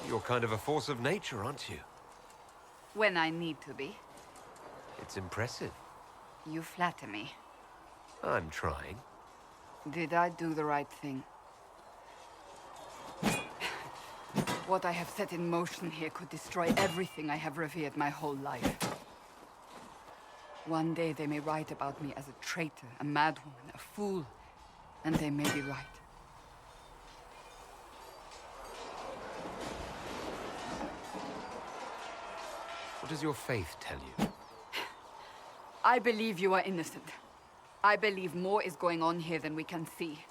You're kind of a force of nature, aren't you? When I need to be. It's impressive. You flatter me. I'm trying. Did I do the right thing? What I have set in motion here could destroy everything I have revered my whole life. One day they may write about me as a traitor, a madwoman, a fool, and they may be right. What does your faith tell you? I believe you are innocent. I believe more is going on here than we can see.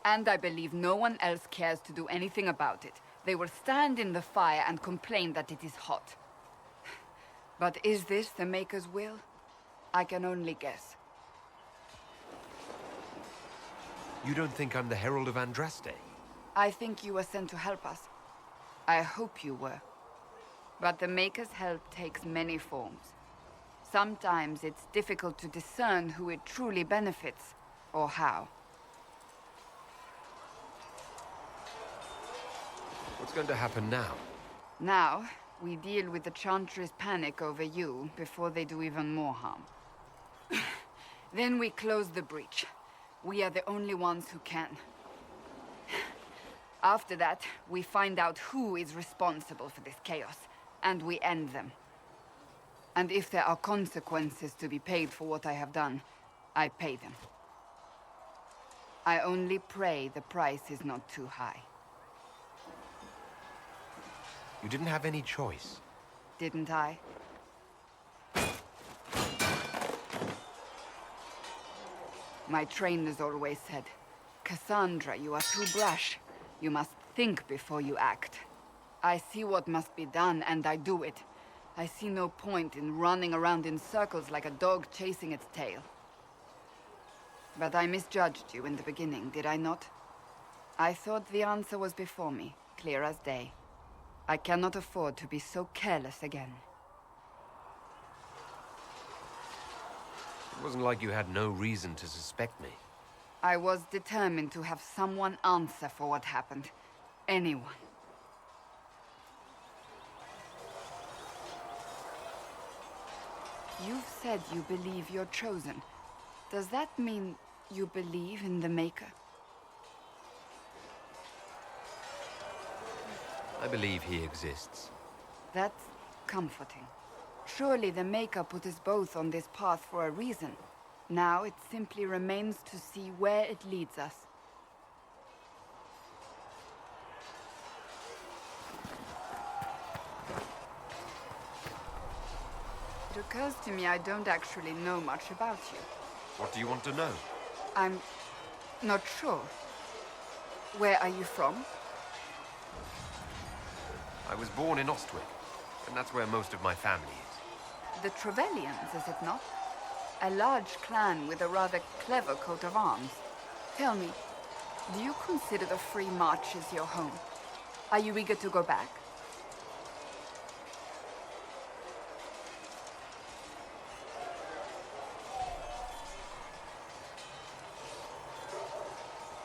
And I believe no one else cares to do anything about it. They will stand in the fire and complain that it is hot. But is this the Maker's will? I can only guess. You don't think I'm the Herald of Andraste? I think you were sent to help us. I hope you were. But the Maker's help takes many forms. Sometimes it's difficult to discern who it truly benefits, or how. What's going to happen now? Now, we deal with the Chantry's panic over you before they do even more harm. Then we close the breach. We are the only ones who can. After that, we find out who is responsible for this chaos, and we end them. And if there are consequences to be paid for what I have done, I pay them. I only pray the price is not too high. You didn't have any choice. Didn't I? My trainers always said, Cassandra, you are too brash. You must think before you act. I see what must be done, and I do it. I see no point in running around in circles like a dog chasing its tail. But I misjudged you in the beginning, did I not? I thought the answer was before me, clear as day. I cannot afford to be so careless again. It wasn't like you had no reason to suspect me. I was determined to have someone answer for what happened. Anyone. You've said you believe you're chosen. Does that mean you believe in the Maker? I believe he exists. That's comforting. Surely the Maker put us both on this path for a reason. Now it simply remains to see where it leads us. It occurs to me I don't actually know much about you. What do you want to know? I'm not sure. Where are you from? I was born in Ostwick, and that's where most of my family is. The Trevellians, is it not? A large clan with a rather clever coat of arms. Tell me, do you consider the Free Marches your home? Are you eager to go back?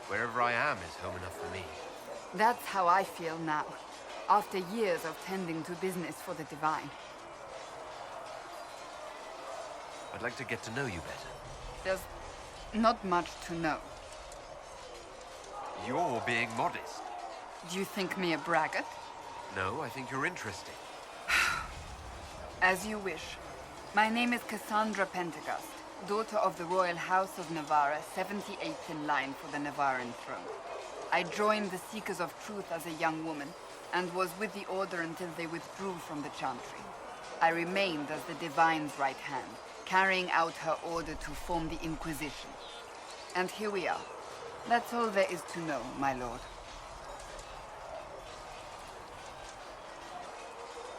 Wherever I am is home enough for me. That's how I feel now, after years of tending to business for the Divine. I'd like to get to know you better. There's not much to know. You're being modest. Do you think me a braggart? No, I think you're interesting. As you wish. My name is Cassandra Pentecost, daughter of the Royal House of Navarra, 78th in line for the Navarran throne. I joined the Seekers of Truth as a young woman, and was with the Order until they withdrew from the Chantry. I remained as the Divine's right hand, carrying out her order to form the Inquisition. And here we are. That's all there is to know, my lord.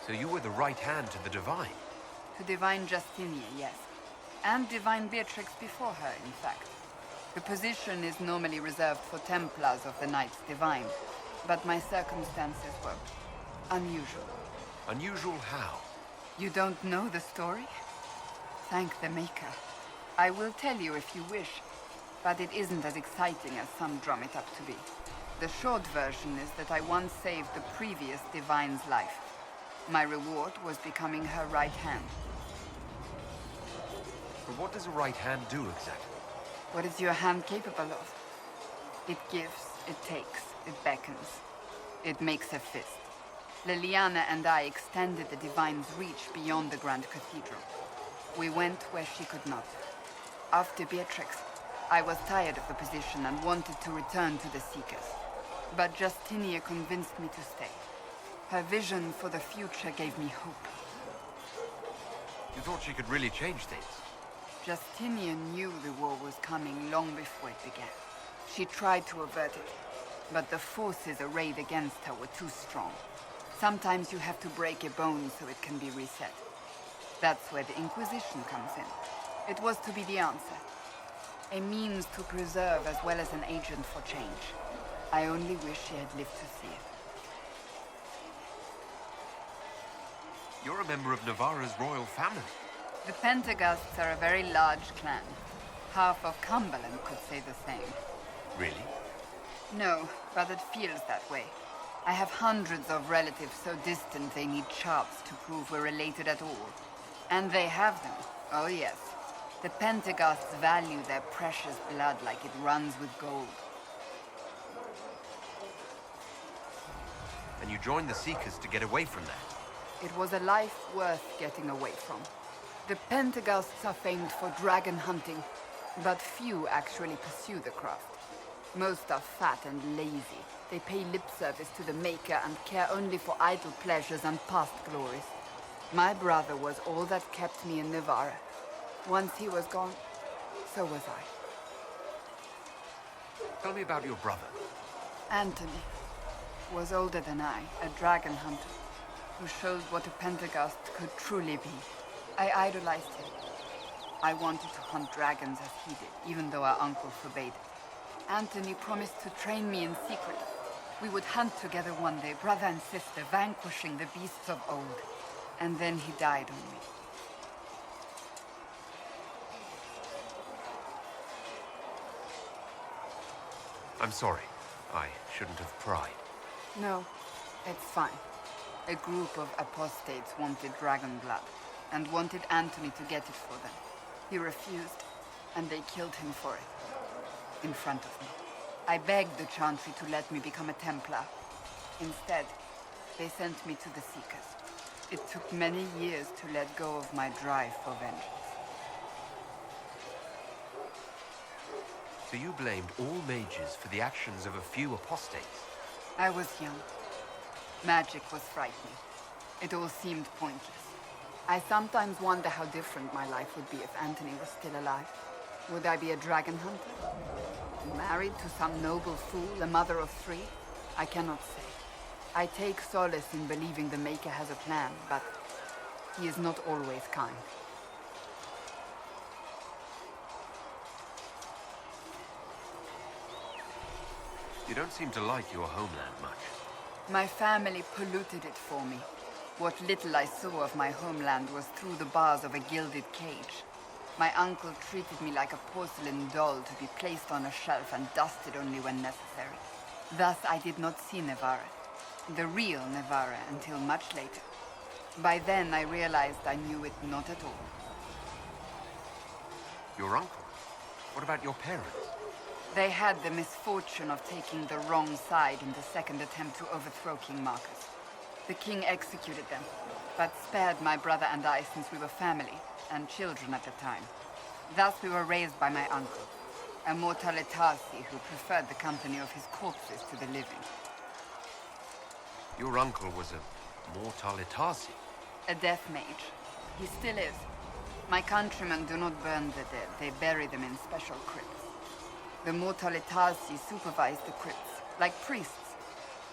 So you were the right hand to the Divine? To Divine Justinia, yes. And Divine Beatrix before her, in fact. The position is normally reserved for Templars of the Knights Divine, but my circumstances were unusual. Unusual how? You don't know the story? Thank the Maker. I will tell you if you wish, but it isn't as exciting as some drum it up to be. The short version is that I once saved the previous divine's life. My reward was becoming her right hand. But what does a right hand do exactly? What is your hand capable of? It gives, it takes, it beckons. It makes a fist. Liliana and I extended the divine's reach beyond the Grand Cathedral. We went where she could not. After Beatrix, I was tired of the position and wanted to return to the Seekers. But Justinia convinced me to stay. Her vision for the future gave me hope. You thought she could really change things? Justinian knew the war was coming long before it began. She tried to avert it, but the forces arrayed against her were too strong. Sometimes you have to break a bone so it can be reset. That's where the Inquisition comes in. It was to be the answer. A means to preserve as well as an agent for change. I only wish she had lived to see it. You're a member of Navarra's royal family. The Pentaghasts are a very large clan. Half of Cumberland could say the same. Really? No, but it feels that way. I have hundreds of relatives so distant they need charts to prove we're related at all. And they have them. Oh yes. The Pentaghasts value their precious blood like it runs with gold. And you joined the Seekers to get away from that? It was a life worth getting away from. The Pentaghasts are famed for dragon hunting, but few actually pursue the craft. Most are fat and lazy. They pay lip service to the Maker and care only for idle pleasures and past glories. My brother was all that kept me in Navarra. Once he was gone, so was I. Tell me about your brother. Anthony was older than I, a dragon hunter, who showed what a Pentaghast could truly be. I idolized him. I wanted to hunt dragons as he did, even though our uncle forbade it. Anthony promised to train me in secret. We would hunt together one day, brother and sister, vanquishing the beasts of old. And then he died on me. I'm sorry. I shouldn't have pried. No, it's fine. A group of apostates wanted dragon blood, and wanted Anthony to get it for them. He refused, and they killed him for it. In front of me. I begged the Chantry to let me become a Templar. Instead, they sent me to the Seekers. It took many years to let go of my drive for vengeance. So you blamed all mages for the actions of a few apostates? I was young. Magic was frightening. It all seemed pointless. I sometimes wonder how different my life would be if Anthony was still alive. Would I be a dragon hunter? Married to some noble fool, a mother of 3? I cannot say. I take solace in believing the Maker has a plan, but he is not always kind. You don't seem to like your homeland much. My family polluted it for me. What little I saw of my homeland was through the bars of a gilded cage. My uncle treated me like a porcelain doll to be placed on a shelf and dusted only when necessary. Thus I did not see Navarra, the real Navarra, until much later. By then I realized I knew it not at all. Your uncle? What about your parents? They had the misfortune of taking the wrong side in the second attempt to overthrow King Marcus. The king executed them, but spared my brother and I since we were family, and children at the time. Thus we were raised by my uncle, a Mortalitasi who preferred the company of his corpses to the living. Your uncle was a Mortalitasi? A death mage. He still is. My countrymen do not burn the dead, they bury them in special crypts. The Mortalitasi supervise the crypts, like priests.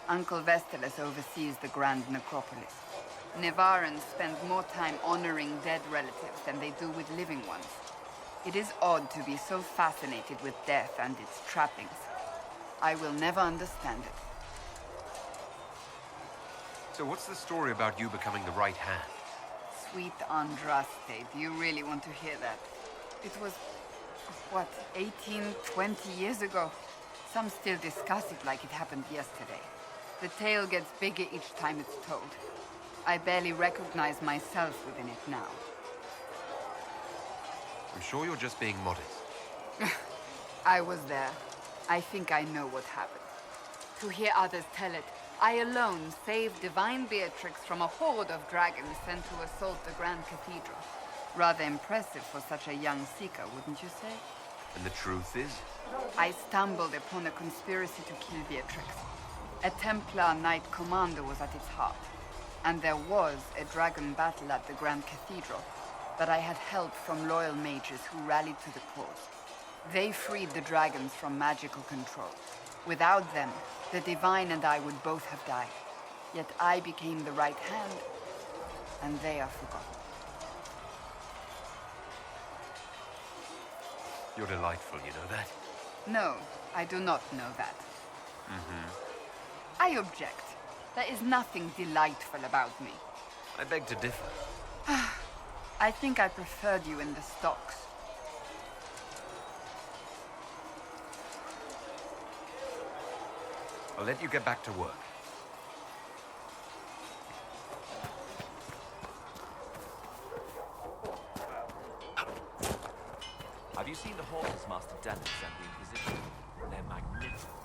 Uncle Vestalis oversees the grand necropolis. Nevarans spend more time honoring dead relatives than they do with living ones. It is odd to be so fascinated with death and its trappings. I will never understand it. So what's the story about you becoming the right hand? Sweet Andraste, do you really want to hear that? It was, what, 18, 20 years ago? Some still discuss it like it happened yesterday. The tale gets bigger each time it's told. I barely recognize myself within it now. I'm sure you're just being modest. I was there. I think I know what happened. To hear others tell it, I alone saved Divine Beatrix from a horde of dragons sent to assault the Grand Cathedral. Rather impressive for such a young seeker, wouldn't you say? And the truth is? I stumbled upon a conspiracy to kill Beatrix. A Templar Knight Commander was at its heart. And there was a dragon battle at the Grand Cathedral, but I had help from loyal mages who rallied to the cause. They freed the dragons from magical control. Without them, the Divine and I would both have died. Yet I became the right hand, and they are forgotten. You're delightful, you know that? No, I do not know that. I object. There is nothing delightful about me. I beg to differ. I think I preferred you in the stocks. I'll let you get back to work. Have you seen the horses Master Dennis sent the Inquisition? They're magnificent.